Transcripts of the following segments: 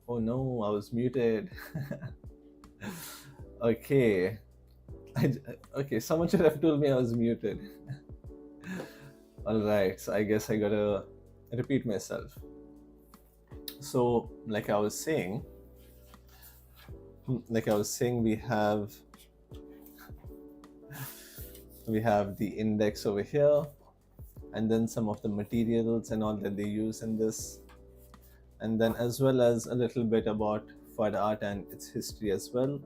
Oh no, I was muted. Okay. I, okay, someone should have told me I was muted. Alright, so I guess I gotta repeat myself. So, we have the index over here, and then some of the materials and all that they use in this, and then as well as a little bit about Phad art and its history as well.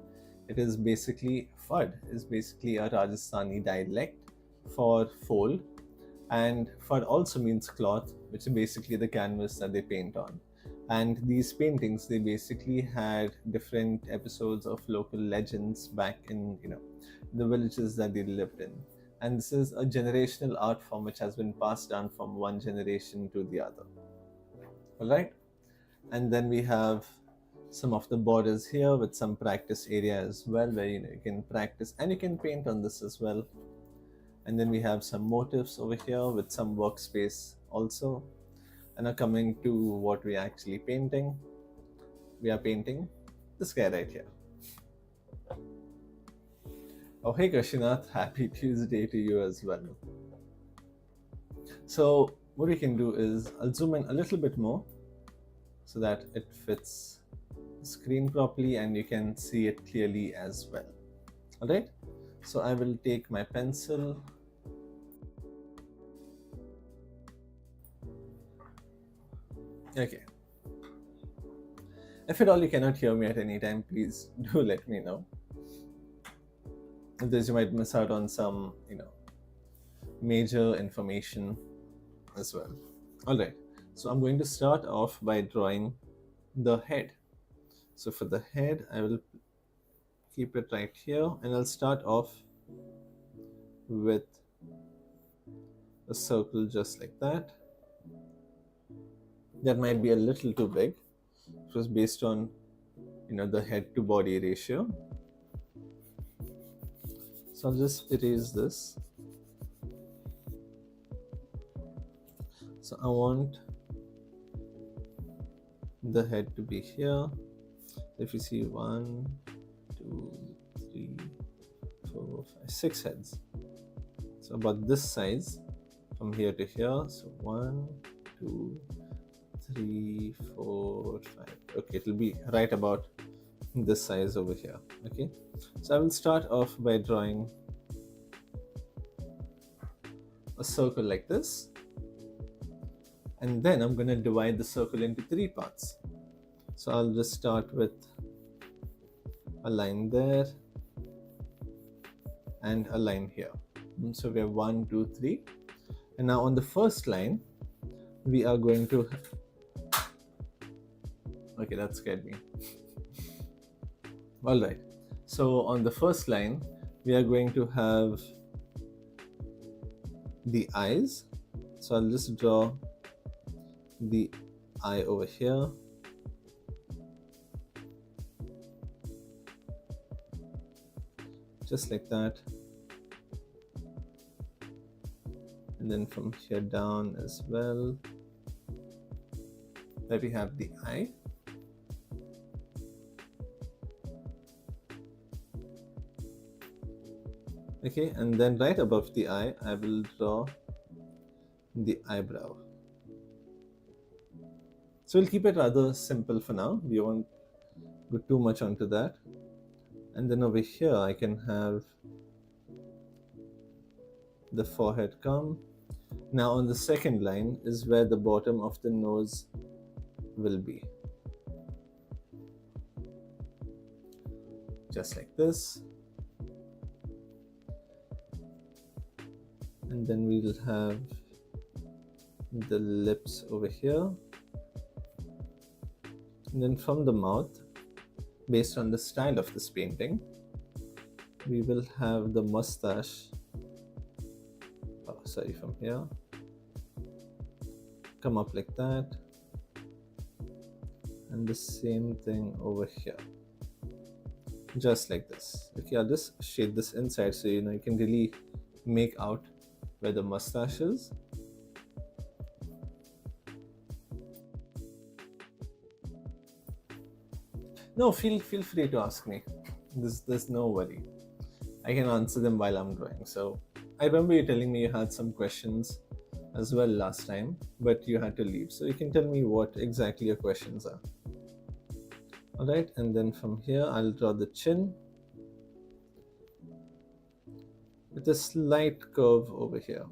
Phad is basically a Rajasthani dialect for fold, and Phad also means cloth, which is basically the canvas that they paint on. And these paintings, they basically had different episodes of local legends back in the villages that they lived in. And this is a generational art form which has been passed down from one generation to the other. All right. And then we have some of the borders here with some practice area as well, where you can practice and you can paint on this as well. And then we have some motifs over here with some workspace also. And now coming to what we're actually painting, we are painting this guy right here. Oh, hey Kashinath, happy Tuesday to you as well. So what we can do is I'll zoom in a little bit more so that it fits the screen properly and you can see it clearly as well. All right, so I will take my pencil. Okay. If at all you cannot hear me at any time, please do let me know. Otherwise you might miss out on some, major information as well. All right, so I'm going to start off by drawing the head. So for the head, I will keep it right here, and I'll start off with a circle just like that. That might be a little too big, just based on the head to body ratio. So I'll just erase this. So I want the head to be here. If you see 1, 2, 3, 4, 5, 6 heads. So about this size from here to here. So 1, 2, 3, 4, 5. Okay, it'll be right about this size over here. Okay, so I will start off by drawing a circle like this, and then I'm going to divide the circle into 3 parts. So I'll just start with a line there and a line here. So we have 1, 2, 3, and now on the first line we are going to okay, that scared me. All right, so on the first line we are going to have the eyes. So I'll just draw the eye over here, just like that, and then from here down as well, there we have the eye. Okay, and then right above the eye I will draw the eyebrow. So we'll keep it rather simple for now, we won't go too much onto that. And then over here I can have the forehead come. Now on the second line is where the bottom of the nose will be, just like this. And then we'll have the lips over here, and then from the mouth, based on the style of this painting, we will have the mustache, from here, come up like that, and the same thing over here, just like this. Okay, I'll just shade this inside so you can really make out where the mustache is. No, feel free to ask me. There's no worry. I can answer them while I'm drawing. So I remember you telling me you had some questions as well last time, but you had to leave. So you can tell me what exactly your questions are. All right, and then from here I'll draw the chin with a slight curve over here,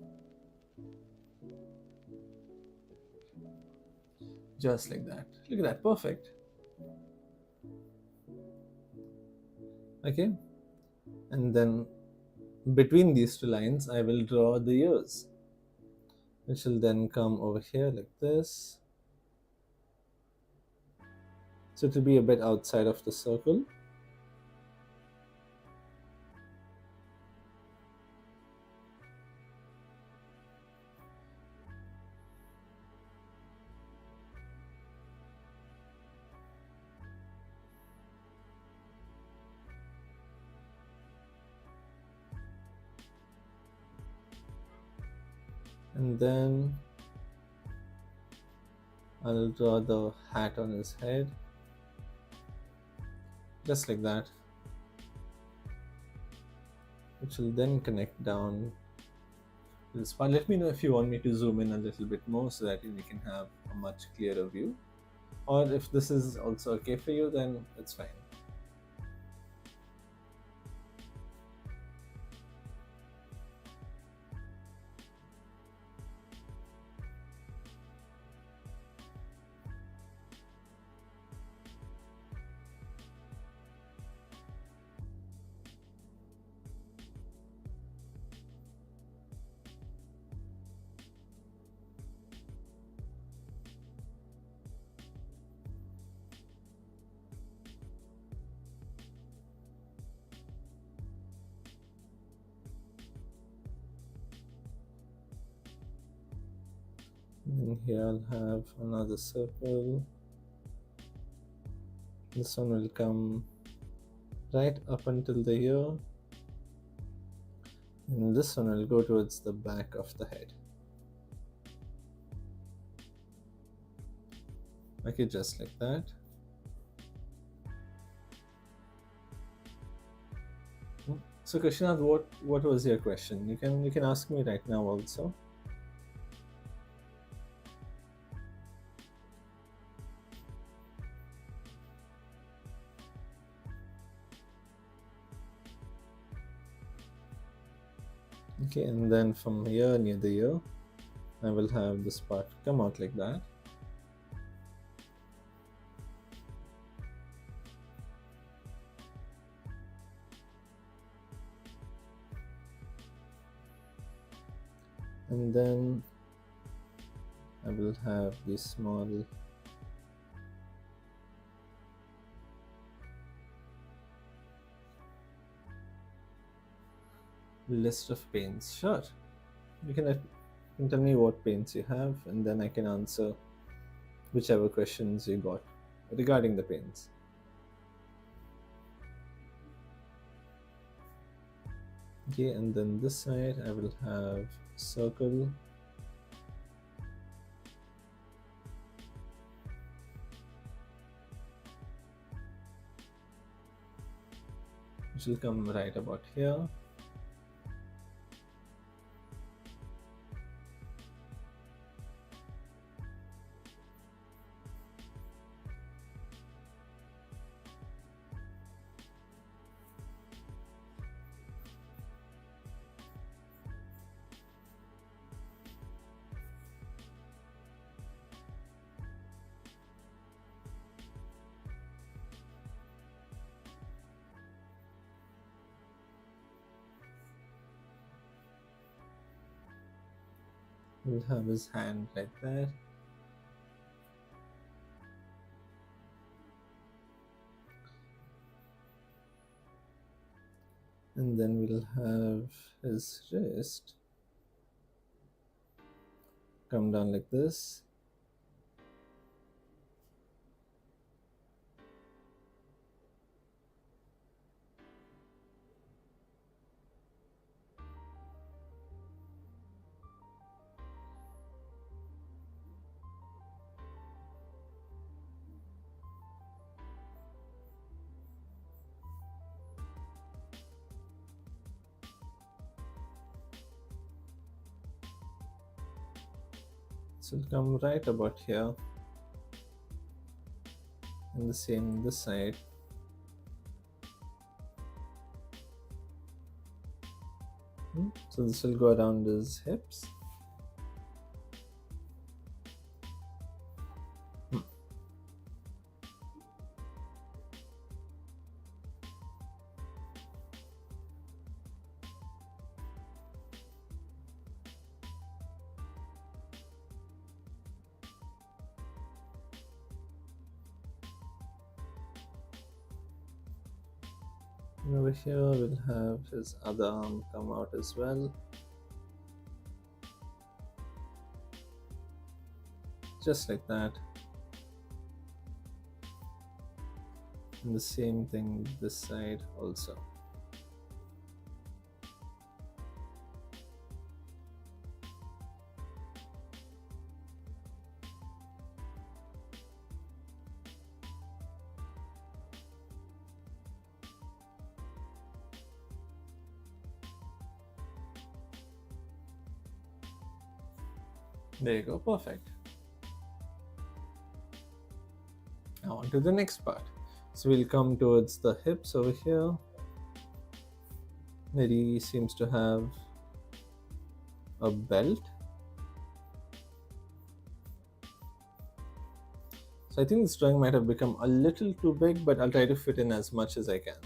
just like that. Look at that, perfect. Okay, and then between these two lines I will draw the ears, which will then come over here like this. So it will be a bit outside of the circle. And then I'll draw the hat on his head, just like that, which will then connect down to this part. Let me know if you want me to zoom in a little bit more so that we can have a much clearer view. Or if this is also okay for you, then it's fine. And here I'll have another circle. This one will come right up until the ear, and this one will go towards the back of the head. Okay, just like that. So Krishnath, what was your question? You can ask me right now also. Okay, and then from here near the ear, I will have this part come out like that. And then I will have this small list of paints. Sure, you can tell me what paints you have, and then I can answer whichever questions you got regarding the paints. Okay, and then this side I will have circle, which will come right about here. We'll have his hand right there. And then we'll have his wrist come down like this. This will come right about here, and the same this side. So this will go around his hips. And over here we'll have his other arm come out as well. Just like that. And the same thing this side also. There you go, perfect. Now on to the next part. So we'll come towards the hips over here, where he seems to have a belt. So I think this drawing might have become a little too big, but I'll try to fit in as much as I can.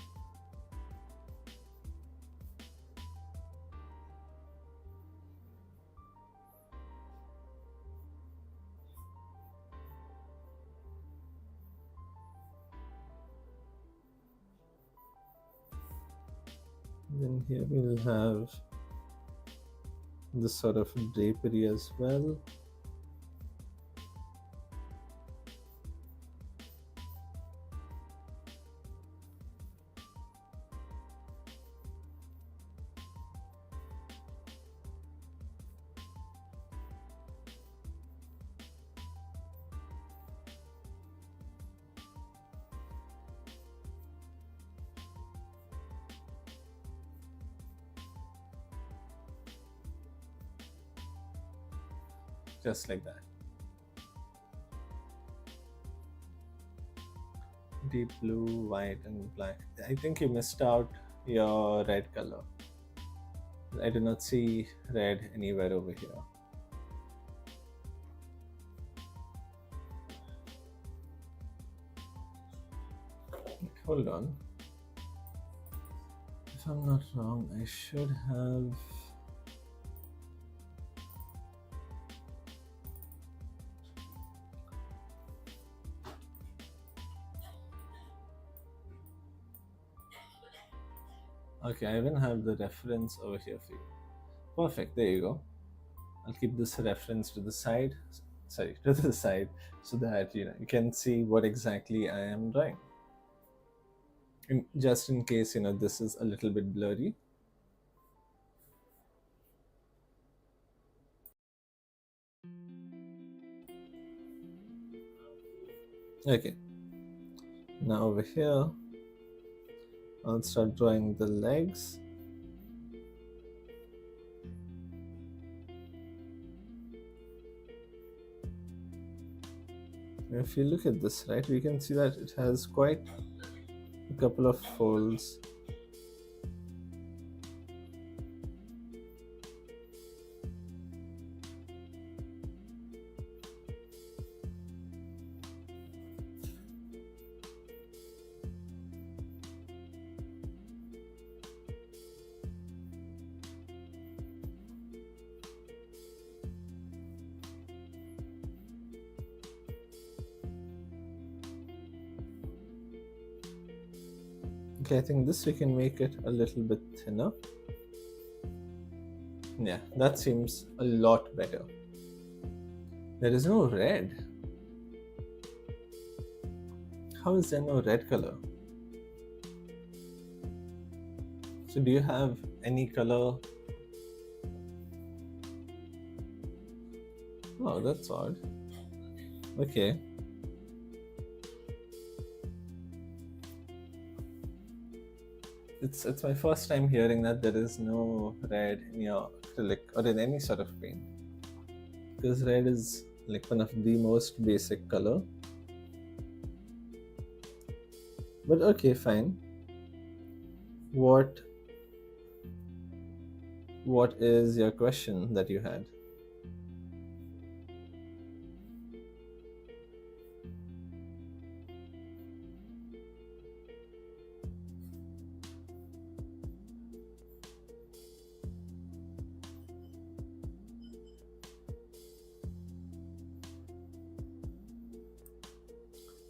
Then here we'll have this sort of drapery as well. Just like that. Deep blue, white and black. I think you missed out your red color. I do not see red anywhere over here. Hold on. If I'm not wrong, I should have... Okay, I even have the reference over here for you. Perfect, there you go. I'll keep this reference to the side, sorry, to the side, so that you can see what exactly I am drawing. Just in case this is a little bit blurry. Okay, now over here I'll start drawing the legs. If you look at this, right, we can see that it has quite a couple of folds. Okay, I think this we can make it a little bit thinner. Yeah, that seems a lot better. There is no red. How is there no red color? So do you have any color? Oh, that's odd. Okay. It's my first time hearing that there is no red in your acrylic or in any sort of paint, because red is like one of the most basic color. But okay, fine. What what is your question that you had?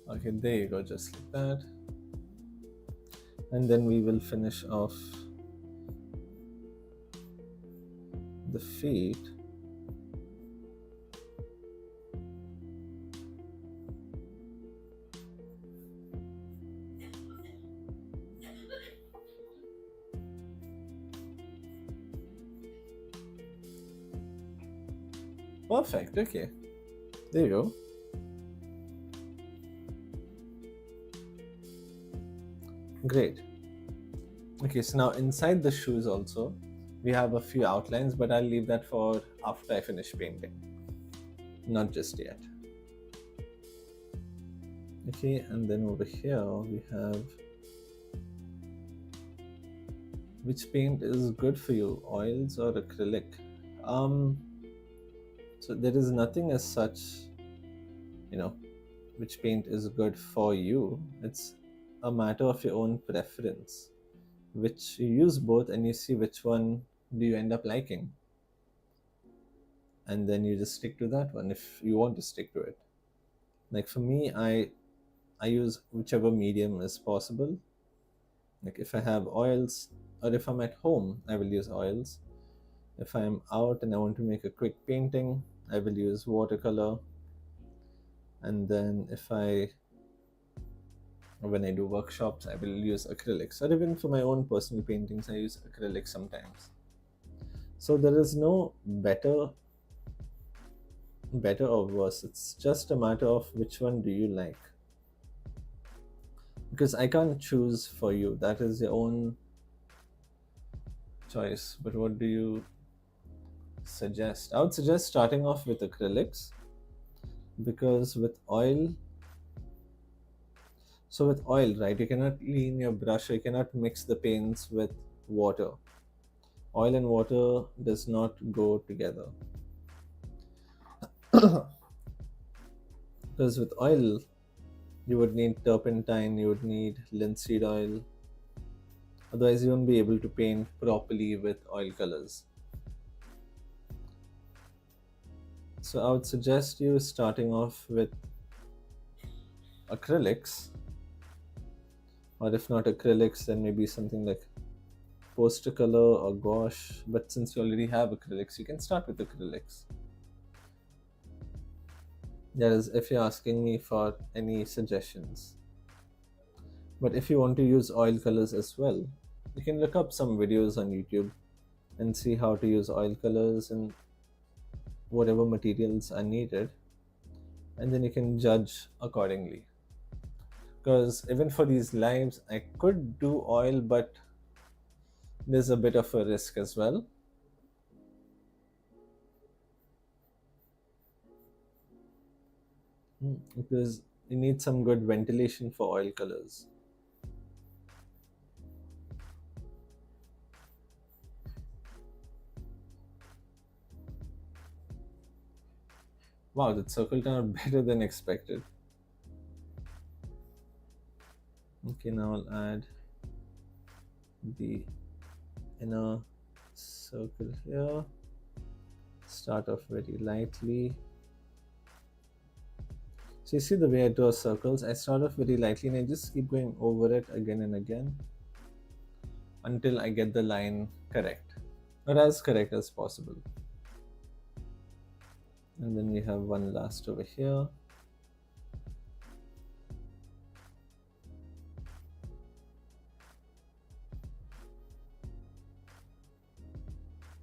Okay, there you go, just like that. And then we will finish off the feet. Perfect, okay. There you go. Great. Okay, so now inside the shoes also, we have a few outlines, but I'll leave that for after I finish painting. Not just yet. Okay, and then over here we have, which paint is good for you, oils or acrylic? So there is nothing as such, you know, which paint is good for you. It's a matter of your own preference, which you use both and you see which one do you end up liking. And then you just stick to that one if you want to stick to it. Like for me, I use whichever medium is possible. Like if I have oils, or if I'm at home, I will use oils. If I'm out and I want to make a quick painting, I will use watercolor. And then when I do workshops, I will use acrylics. Or even for my own personal paintings, I use acrylics sometimes. So there is no better or worse. It's just a matter of which one do you like. Because I can't choose for you. That is your own choice. But what do you suggest? I would suggest starting off with acrylics, because with oil, so with oil, right, you cannot clean your brush, or you cannot mix the paints with water. Oil and water does not go together. Because with oil, you would need turpentine, you would need linseed oil. Otherwise, you won't be able to paint properly with oil colors. So I would suggest you starting off with acrylics, or if not acrylics, then maybe something like poster color or gouache. But since you already have acrylics, you can start with acrylics. That is, if you're asking me for any suggestions. But if you want to use oil colors as well, you can look up some videos on YouTube and see how to use oil colors and whatever materials are needed, and then you can judge accordingly. Because even for these lives, I could do oil, but there's a bit of a risk as well. Because you need some good ventilation for oil colors. Wow, that circle turned out better than expected. Okay, now I'll add the inner circle here. Start off very lightly. So you see the way I draw circles, I start off very lightly and I just keep going over it again and again until I get the line correct, or as correct as possible. And then we have one last over here.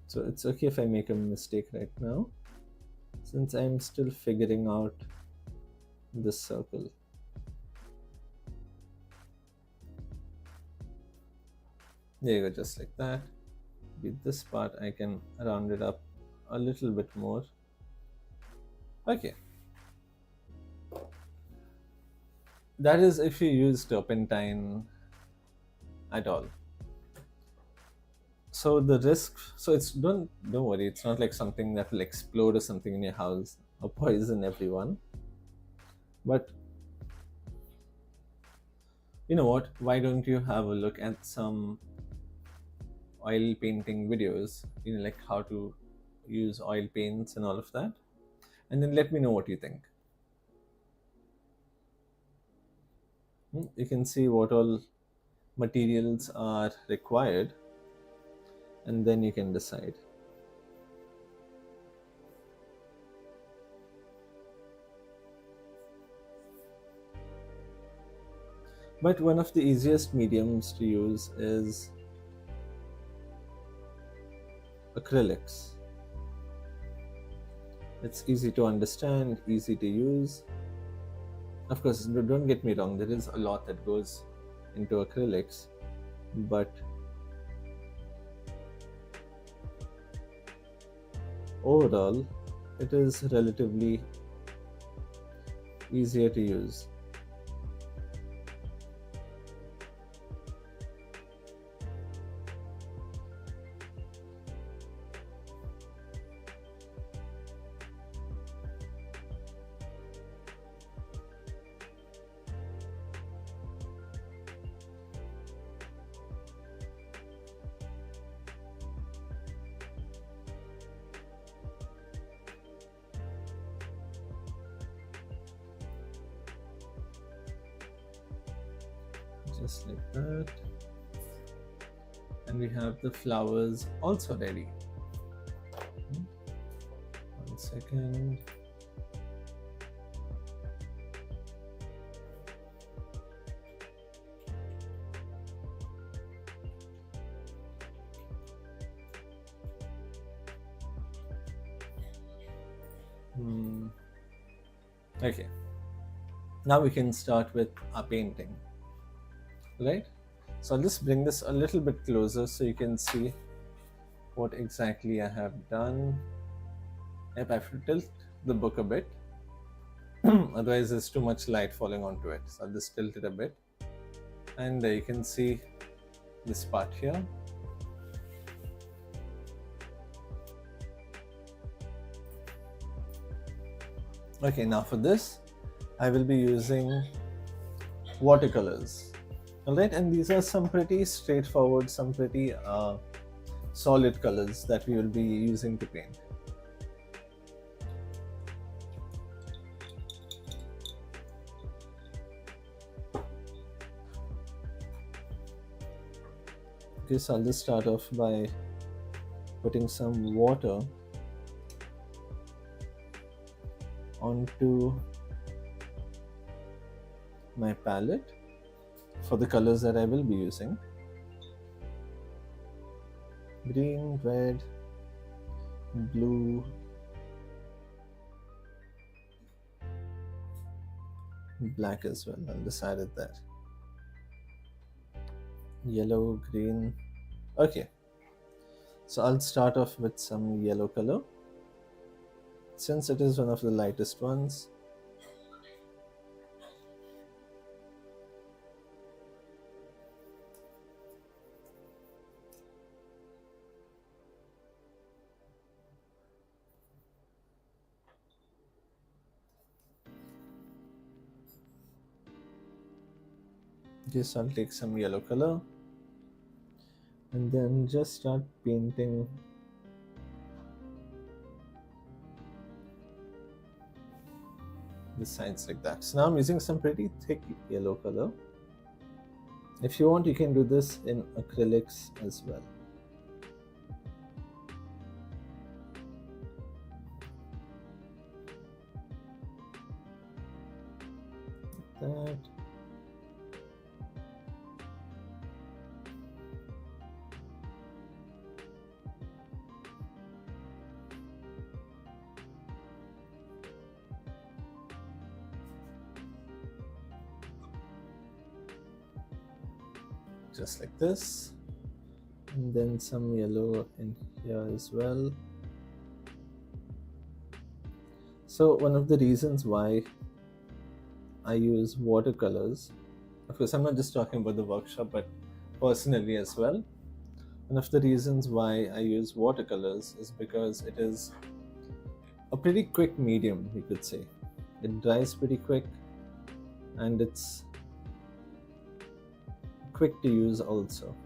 So it's okay if I make a mistake right now, since I'm still figuring out this circle. There you go, just like that. With this part, I can round it up a little bit more. Okay, that is if you use turpentine at all. So the risk, so it's don't worry, it's not like something that will explode or something in your house or poison everyone. But you know what? Why don't you have a look at some oil painting videos? You know, like how to use oil paints and all of that, and then let me know what you think. You can see what all materials are required, and then you can decide. But one of the easiest mediums to use is acrylics. It's easy to understand, easy to use. Of course, don't get me wrong, there is a lot that goes into acrylics, but overall, it is relatively easier to use. Just like that. And we have the flowers also ready. One second. Okay, now we can start with our painting, right? So I'll just bring this a little bit closer so you can see what exactly I have done. If I have to tilt the book a bit, otherwise there's too much light falling onto it. So I'll just tilt it a bit, and you can see this part here. Okay, now for this, I will be using watercolors. Alright, and these are some pretty straightforward, some pretty solid colors that we will be using to paint. Okay, so I'll just start off by putting some water onto my palette for the colors that I will be using. Green, red, blue, black as well. I'll just add it there. Yellow, green. Okay, so I'll start off with some yellow color since it is one of the lightest ones. Just I'll take some yellow color and then just start painting the sides like that. So now I'm using some pretty thick yellow color. If you want, you can do this in acrylics as well. Like that. Just like this, and then some yellow in here as well. So one of the reasons why I use watercolors, of course I'm not just talking about the workshop but personally as well, one of the reasons why I use watercolors is because it is a pretty quick medium, you could say. It dries pretty quick and it's quick to use also.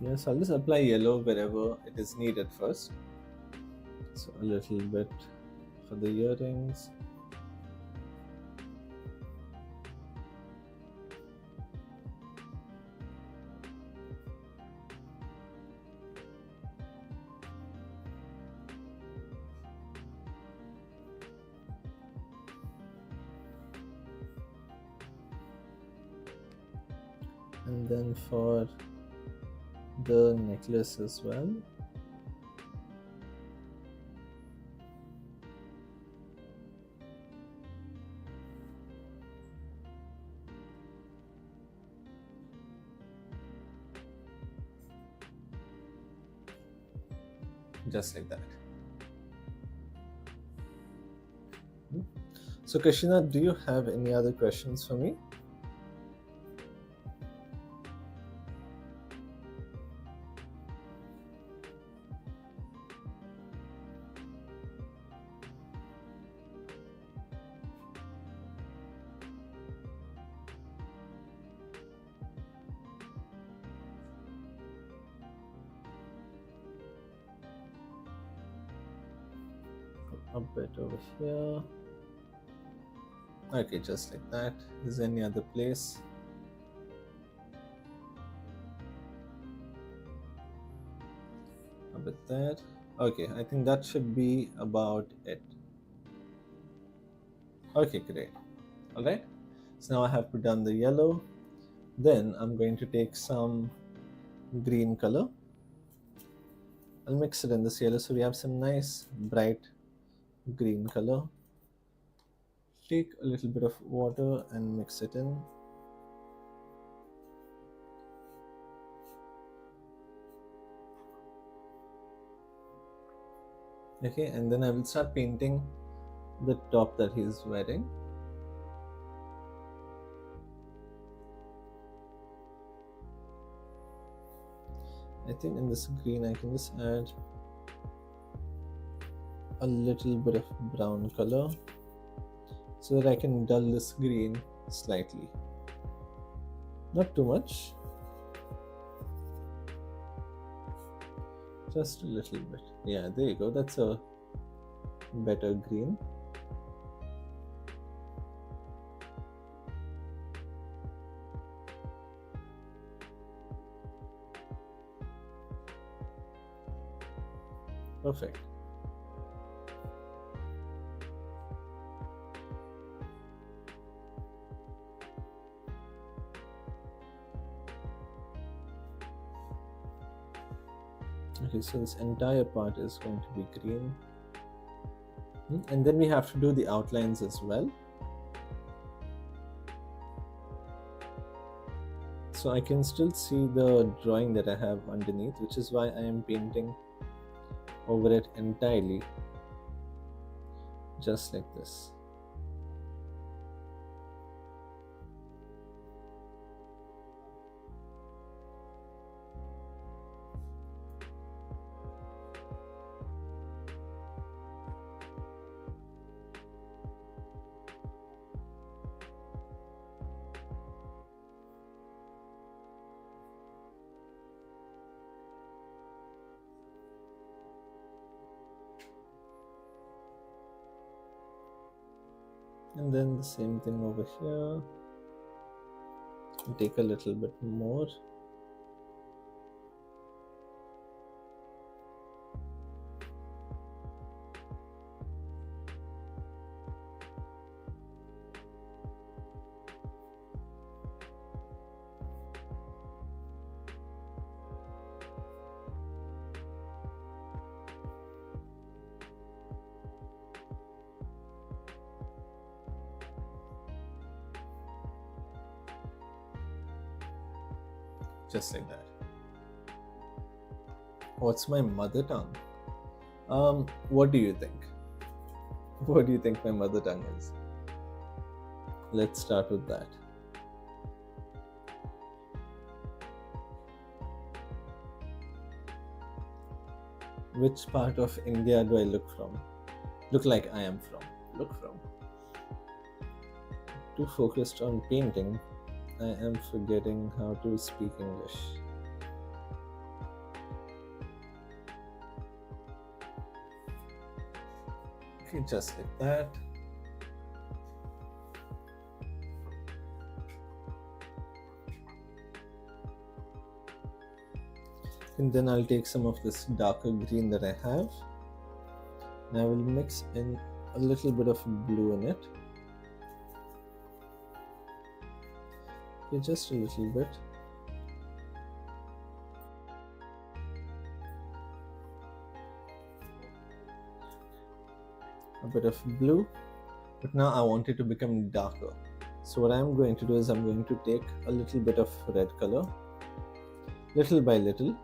Yes, I'll just apply yellow wherever it is needed first. So a little bit for the earrings. And then for the necklace as well. Just like that. So Krishna, do you have any other questions for me? A bit over here. Okay, just like that. Is there any other place? A bit there. Okay, I think that should be about it. Okay, great. All right. So now I have put down the yellow. Then I'm going to take some green color. I'll mix it in this yellow so we have some nice bright green color. Take a little bit of water and mix it in. Okay, and then I will start painting the top that he's wearing. I think in this green I can just add a little bit of brown color so that I can dull this green slightly. Not too much. Just a little bit. Yeah, there you go. That's a better green. Perfect. Okay, so this entire part is going to be green. And then we have to do the outlines as well. So I can still see the drawing that I have underneath, which is why I am painting over it entirely, just like this. And then the same thing over here. Take a little bit more. just like that. What's my mother tongue? What do you think? What do you think my mother tongue is? Let's start with that. Which part of India do I look like I am from? Look from. Too focused on painting, I am forgetting how to speak English. Okay, just like that. And then I'll take some of this darker green that I have, and I will mix in a little bit of blue in it. Okay, just a little bit. A bit of blue, but now I want it to become darker. So what I'm going to do is I'm going to take a little bit of red color, little by little,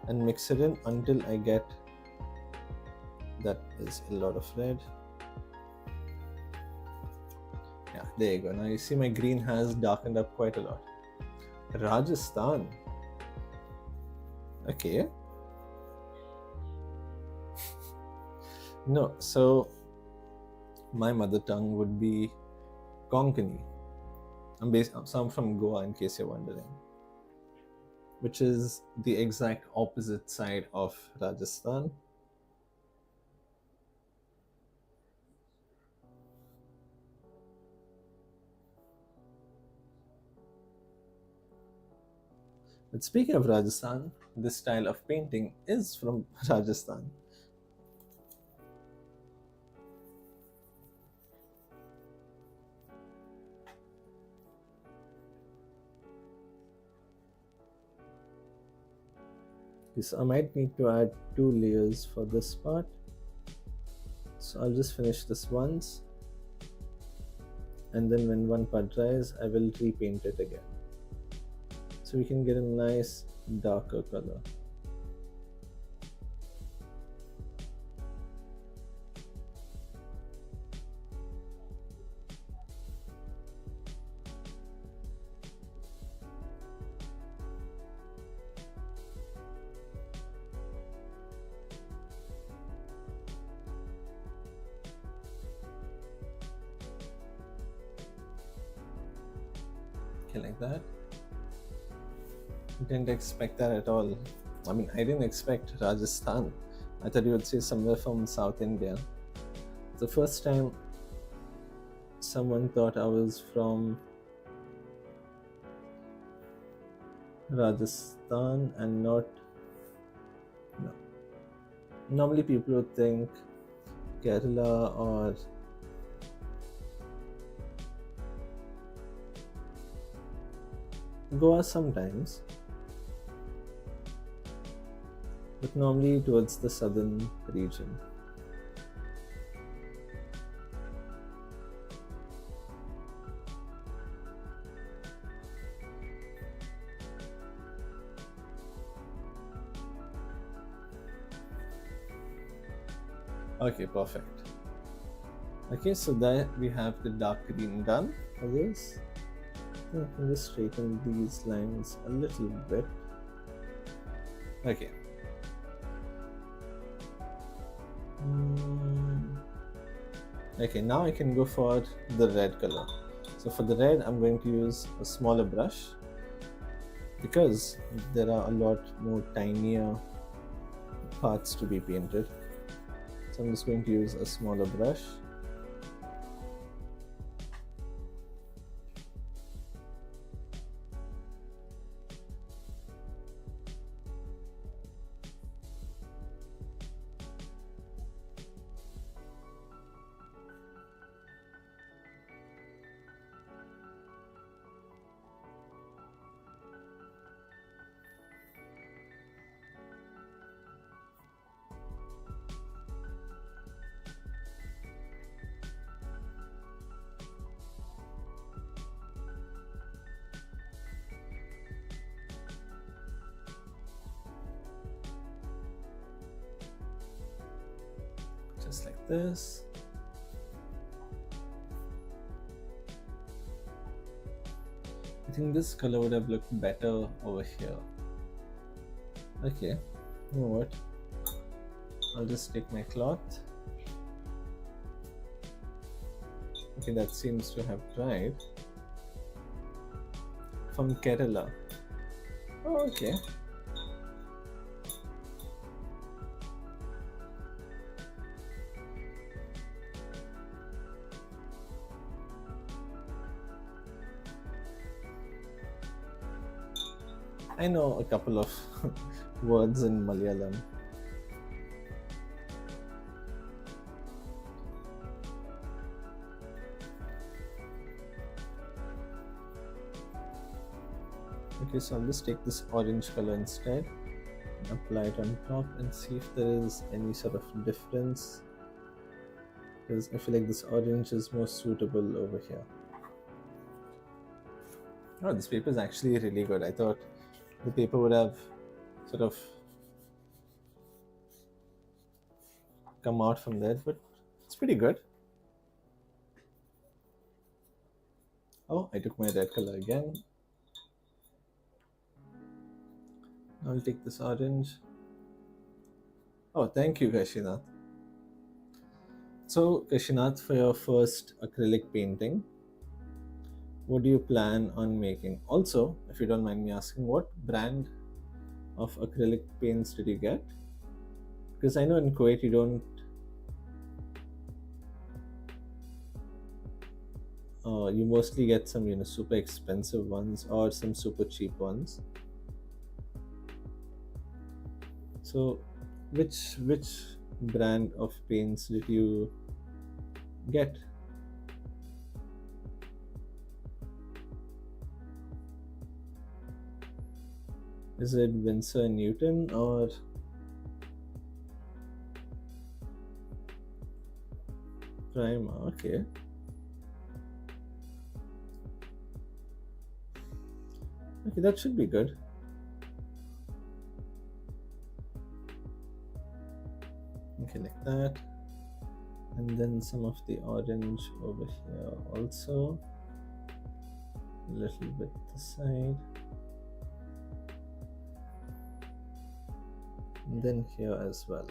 and mix it in until I get that is a lot of red. Yeah, there you go. Now you see my green has darkened up quite a lot. Rajasthan. Okay. No, so my mother tongue would be Konkani. I'm from Goa, in case you're wondering, which is the exact opposite side of Rajasthan. But speaking of Rajasthan, this style of painting is from Rajasthan. So I might need to add 2 layers for this part. So I'll just finish this once, and then when one part dries, I will repaint it again. So we can get a nice darker color. Okay, like that. Didn't expect that at all. I mean, I didn't expect Rajasthan. I thought you would say somewhere from South India. The first time someone thought I was from Rajasthan and not. No. Normally people would think Kerala or Goa sometimes, but normally towards the southern region. Okay, perfect. Okay, so there we have the dark green done for this. I can just straighten these lines a little bit. Okay. Okay, now I can go for the red color. So for the red, I'm going to use a smaller brush because there are a lot more tinier parts to be painted. So I'm just going to use a smaller brush. this. I think this color would have looked better over here. Okay, you know what? I'll just take my cloth. Okay, that seems to have dried. From Kerala. Oh, okay. I know a couple of words in Malayalam. Okay, so I'll just take this orange color instead and apply it on top and see if there is any sort of difference, because I feel like this orange is more suitable over here. Oh, this paper is actually really good. I thought the paper would have sort of come out from there, but it's pretty good. Oh, I took my red color again. I'll take this orange. Oh, thank you, Kashinath. So, Kashinath, for your first acrylic painting, what do you plan on making? Also, if you don't mind me asking, what brand of acrylic paints did you get? Because I know in Kuwait you don't you mostly get some super expensive ones or some super cheap ones. So which brand of paints did you get? Is it Winsor & Newton or Prima? Okay. Okay, that should be good. Okay, like that. And then some of the orange over here also. A little bit this side. And then here as well.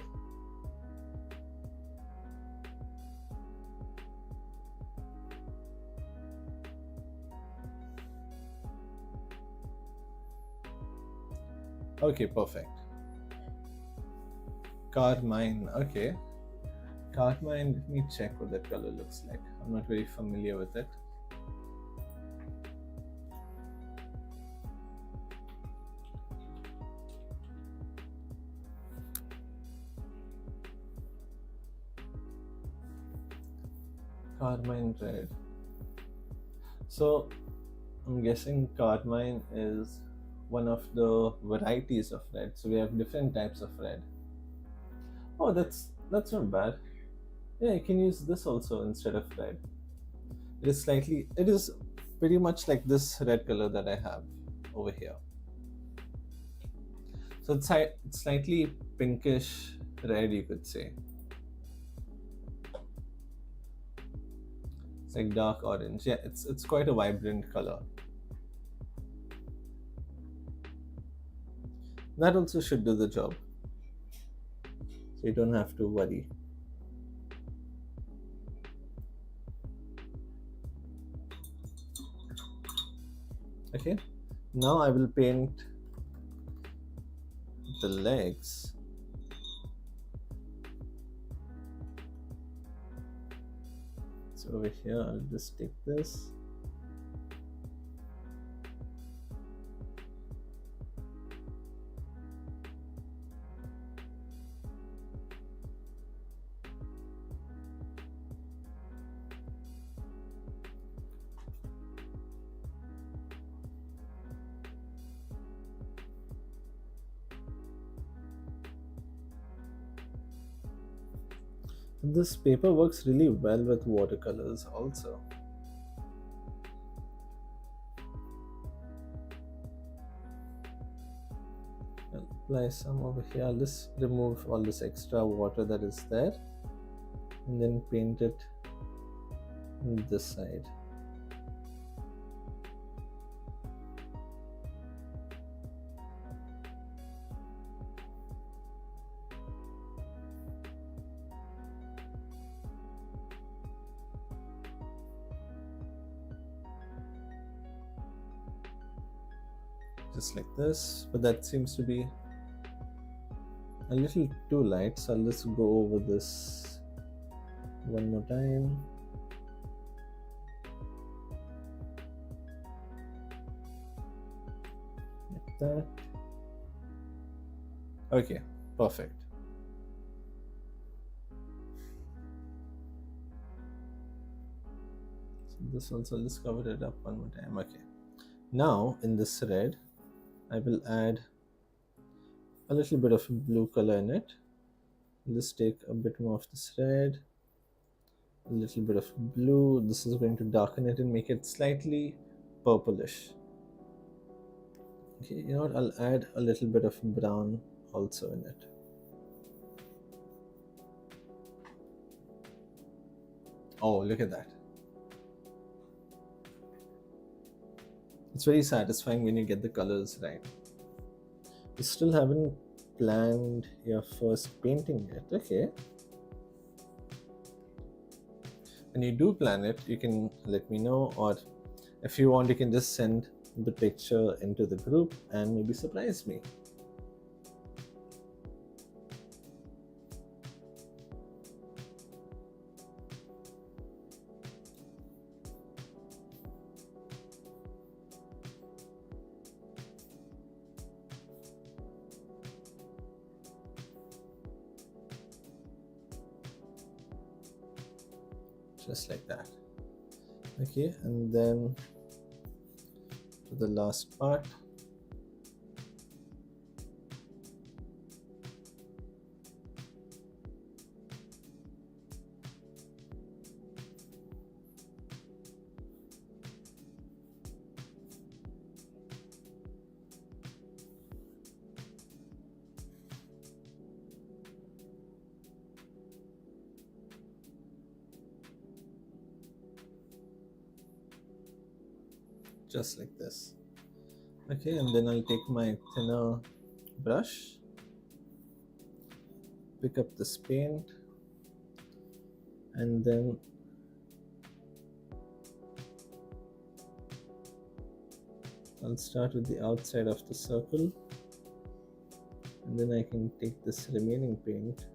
Okay, perfect. Carmine, okay. Carmine, let me check what that color looks like. I'm not very familiar with it. Carmine red. So I'm guessing carmine is one of the varieties of red. So we have different types of red. Oh, that's not bad. Yeah, you can use this also instead of red. It is pretty much like this red color that I have over here. So it's slightly pinkish red, you could say. It's like dark orange. Yeah, it's quite a vibrant color. That also should do the job. So you don't have to worry. Okay, now I will paint the legs. So over here, I'll just take this. This paper works really well with watercolors also. I'll apply some over here. I'll just remove all this extra water that is there and then paint it on this side. Just like this, but that seems to be a little too light, so I'll just go over this one more time. Like that. Okay, perfect. So this also, I'll just cover it up one more time. Okay. Now in this red, I will add a little bit of blue color in it. Let's take a bit more of this red, a little bit of blue. This is going to darken it and make it slightly purplish. Okay, you know what? I'll add a little bit of brown also in it. Oh, look at that. It's very satisfying when you get the colors right. You still haven't planned your first painting yet. Okay. When you do plan it, you can let me know, or if you want, you can just send the picture into the group and maybe surprise me. Just like that. Okay, and then to the last part, just like this. Okay, and then I'll take my thinner brush, pick up this paint, and then I'll start with the outside of the circle, and then I can take this remaining paint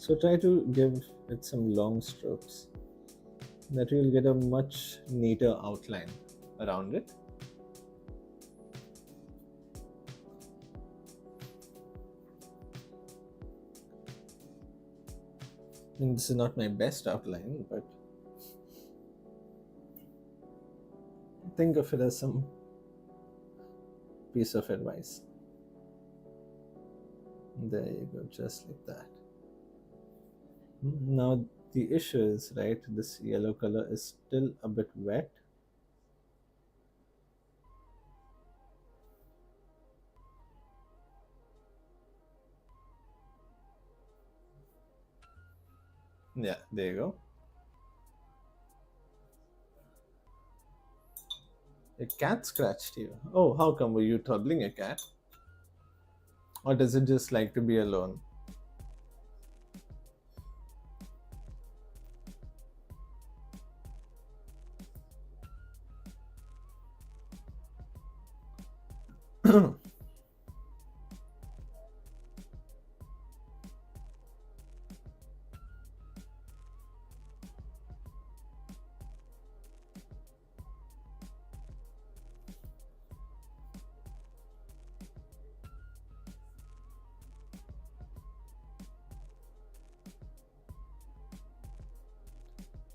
so try to give it some long strokes. That you'll get a much neater outline around it. I mean, this is not my best outline, but think of it as some piece of advice. There you go, just like that. Now the issue is, right, this yellow color is still a bit wet. Yeah, there you go. A cat scratched you. Oh, how come? Were you troubling a cat? Or does it just like to be alone?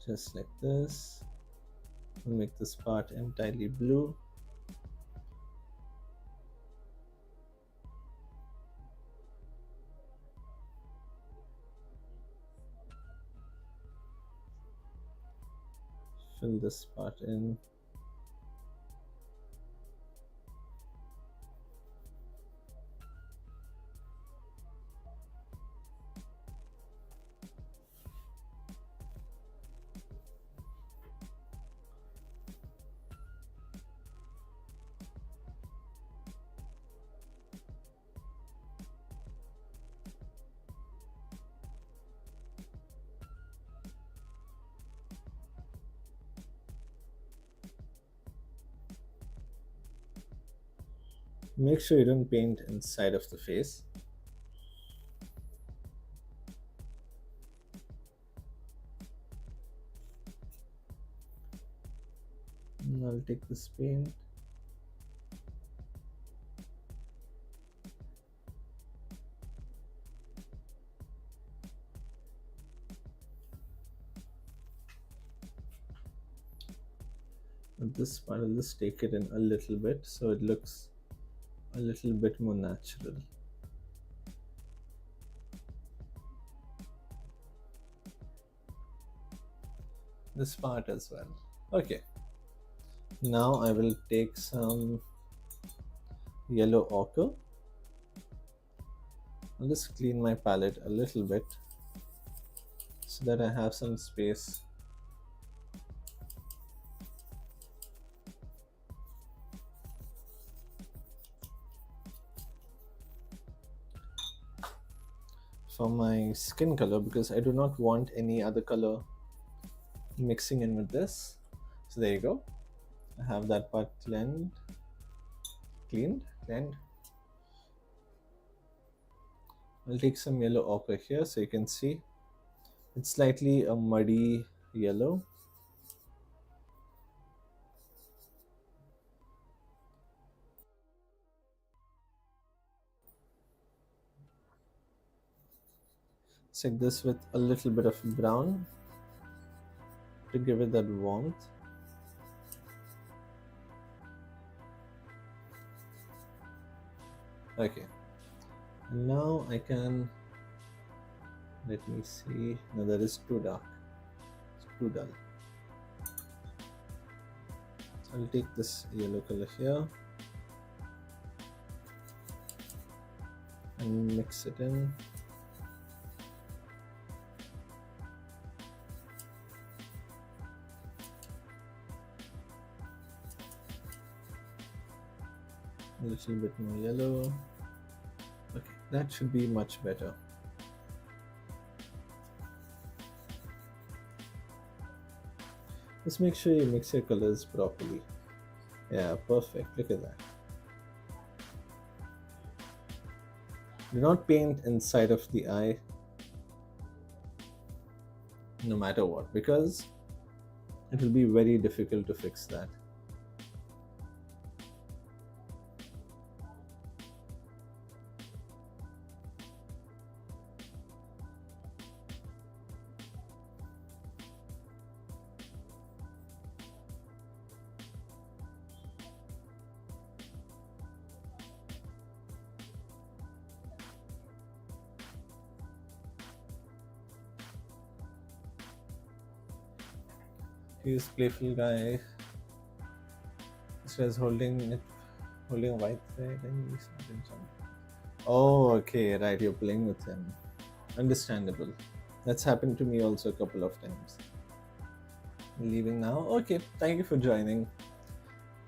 Just like this. We'll make this part entirely blue. fill this part in. Make sure you don't paint inside of the face. And I'll take this paint. And this part, I'll just take it in a little bit so it looks a little bit more natural. This part as well. Okay. Now I will take some yellow ochre. I'll just clean my palette a little bit so that I have some space. For my skin color, because I do not want any other color mixing in with this. So there you go. I have that part cleaned. I'll take some yellow ochre here so you can see it's slightly a muddy yellow. Check this with a little bit of brown to give it that warmth. Okay, now I can, let me see, no, that is too dark, it's too dull. So I'll take this yellow color here and mix it in. A little bit more yellow. Okay, that should be much better. Just make sure you mix your colors properly. Yeah, perfect. Look at that. Do not paint inside of the eye no matter what, because it will be very difficult to fix that. He's playful guy. This was holding a white thread and he's holding some. Oh, okay, right. You're playing with him. Understandable. That's happened to me also a couple of times. Leaving now. Okay, thank you for joining.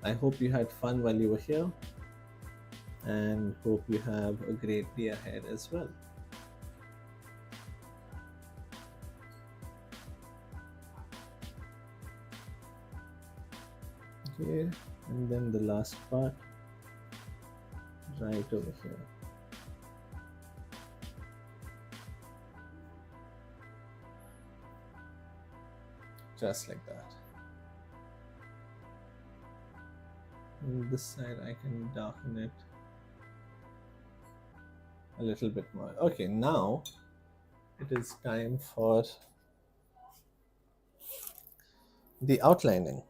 I hope you had fun while you were here, and hope you have a great day ahead as well. Okay, and then the last part right over here. Just like that. And this side I can darken it a little bit more. Okay, now it is time for the outlining.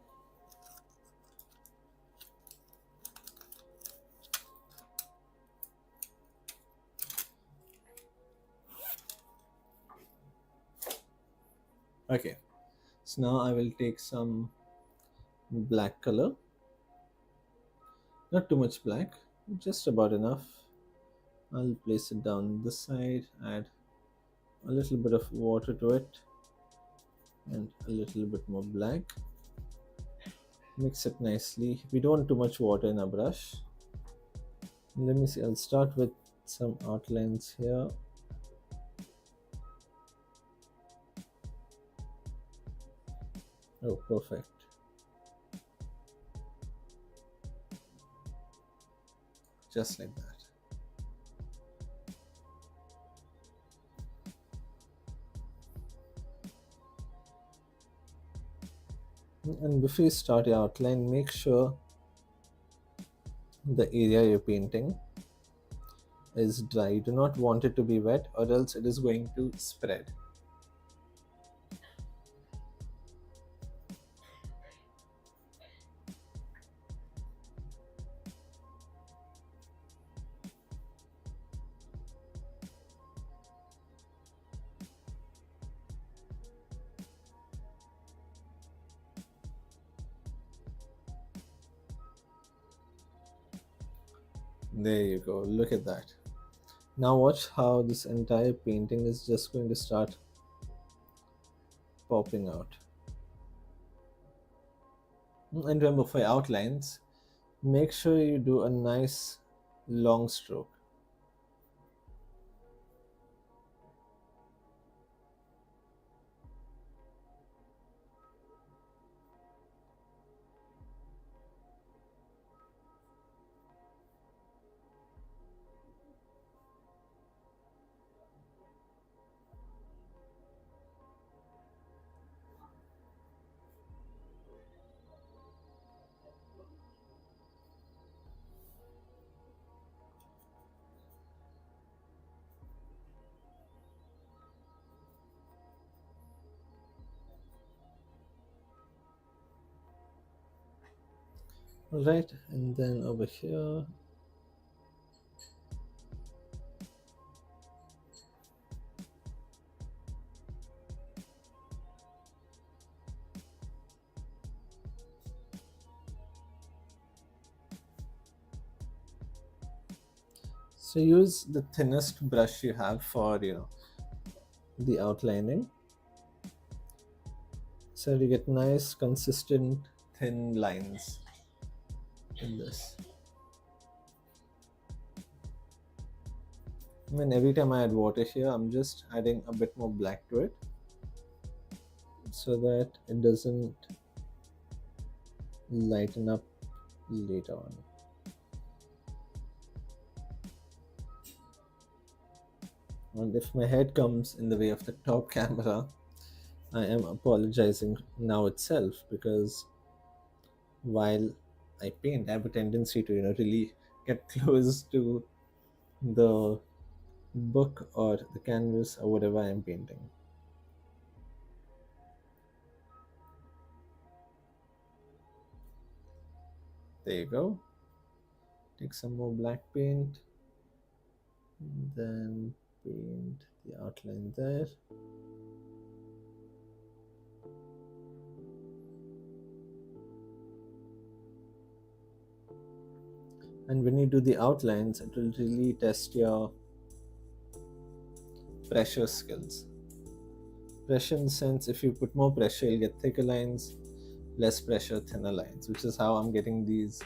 Okay, so now I will take some black color, not too much black, just about enough. I'll place it down this side, add a little bit of water to it, and a little bit more black. Mix it nicely. We don't want too much water in our brush. Let me see, I'll start with some outlines here. Oh, perfect. Just like that. And before you start your outline, make sure the area you're painting is dry. You do not want it to be wet, or else it is going to spread. There you go, look at that. Now watch how this entire painting is just going to start popping out. And remember, for your outlines, make sure you do a nice long stroke. All right, and then over here, so use the thinnest brush you have for the outlining, so you get nice consistent thin lines in this. I mean, every time I add water here, I'm just adding a bit more black to it so that it doesn't lighten up later on. And if my head comes in the way of the top camera, I am apologizing now itself, because while I paint, I have a tendency to really get close to the book or the canvas or whatever I am painting. There you go. Take some more black paint, then paint the outline there. And when you do the outlines, it will really test your pressure skills. Pressure in the sense, if you put more pressure, you'll get thicker lines, less pressure, thinner lines, which is how I'm getting these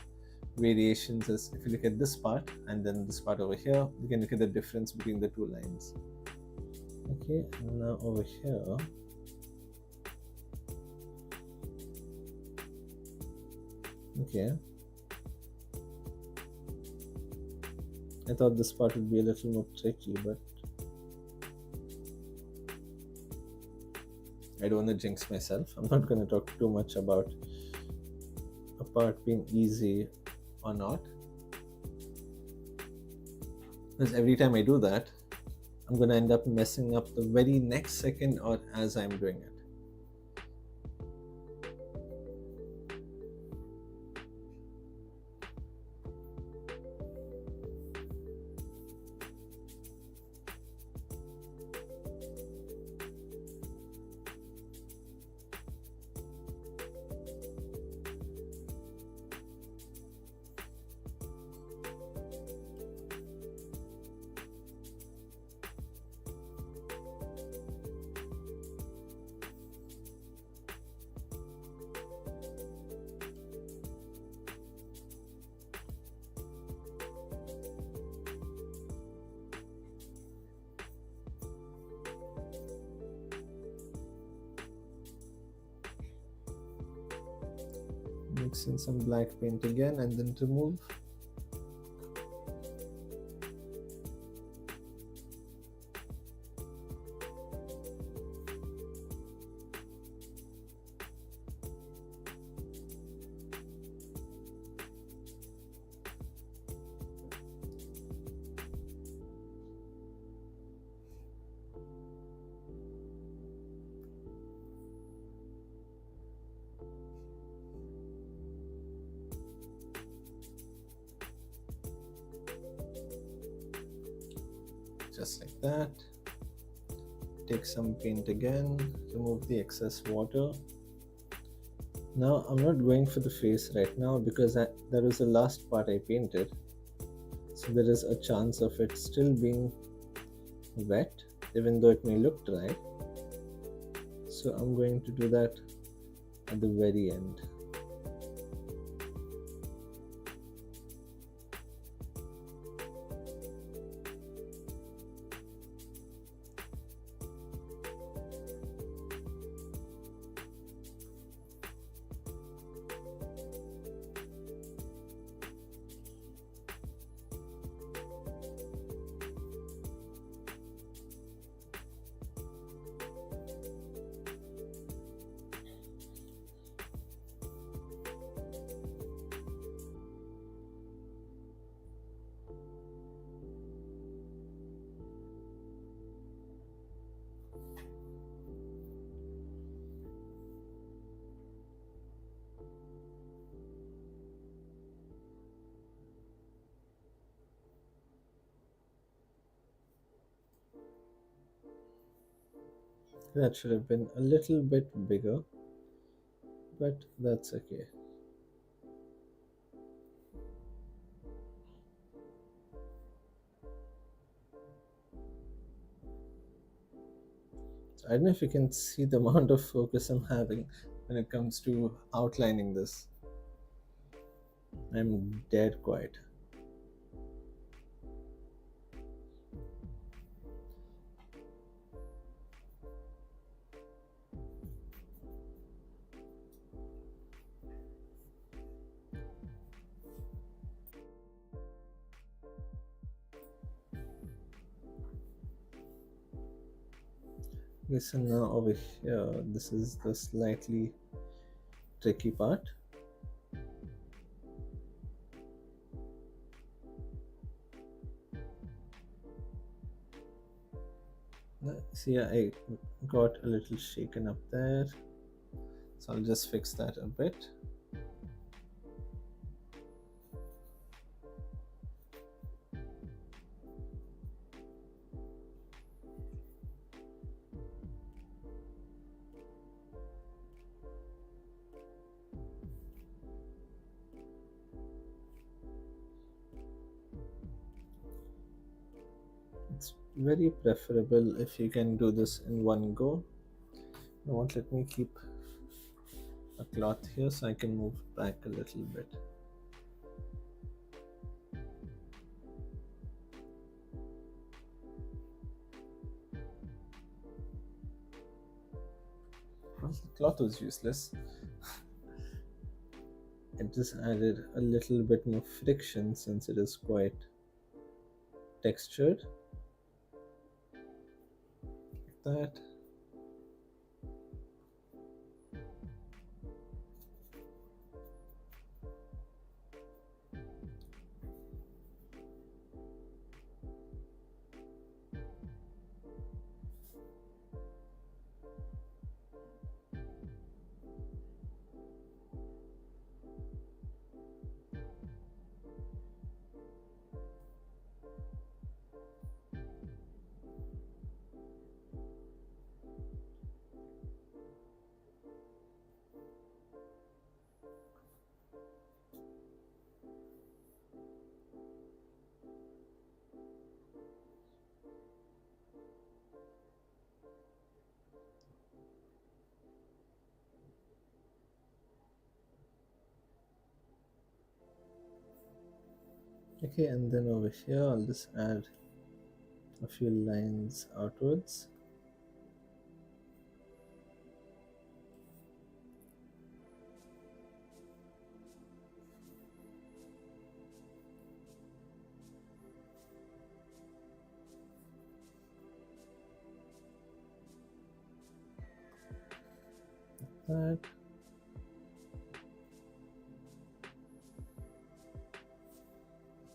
variations. As if you look at this part and then this part over here, you can look at the difference between the two lines. Okay, and now over here, okay, I thought this part would be a little more tricky, but I don't want to jinx myself. I'm not going to talk too much about a part being easy or not, because every time I do that, I'm going to end up messing up the very next second or as I'm doing it. mix in some black paint again and then remove. Just like that. Take some paint again, remove the excess water. Now I'm not going for the face right now because that was the last part I painted. So there is a chance of it still being wet, even though it may look dry. So I'm going to do that at the very end. That should have been a little bit bigger, but that's okay. I don't know if you can see the amount of focus I'm having when it comes to outlining this. I'm dead quiet. Okay, so now over here, this is the slightly tricky part. See, I got a little shaken up there, so I'll just fix that a bit. It's very preferable if you can do this in one go. You know what, let me keep a cloth here so I can move back a little bit. Well, the cloth was useless. It just added a little bit more friction since it is quite textured. Like that. Okay, and then over here I'll just add a few lines outwards. that.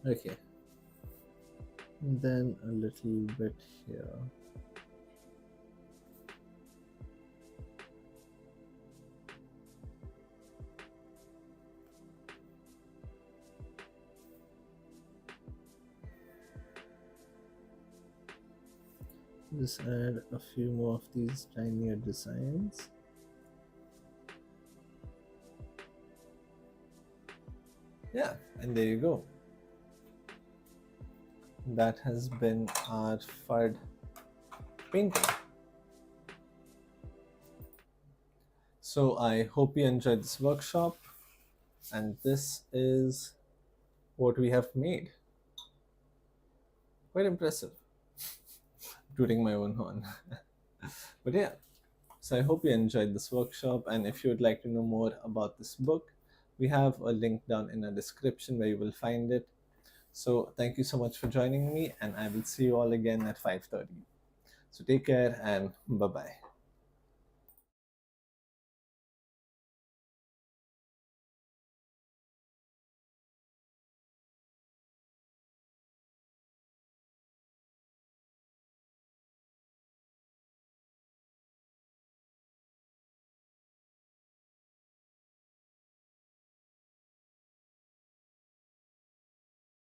Okay, and then a little bit here. Just add a few more of these tinier designs. Yeah, and there you go. That has been our Phad painting. So I hope you enjoyed this workshop, and this is what we have made. Quite impressive, tooting my own horn. But yeah, so I hope you enjoyed this workshop, and if you would like to know more about this book, we have a link down in the description where you will find it. So thank you so much for joining me, and I will see you all again at 5:30. So take care and bye bye.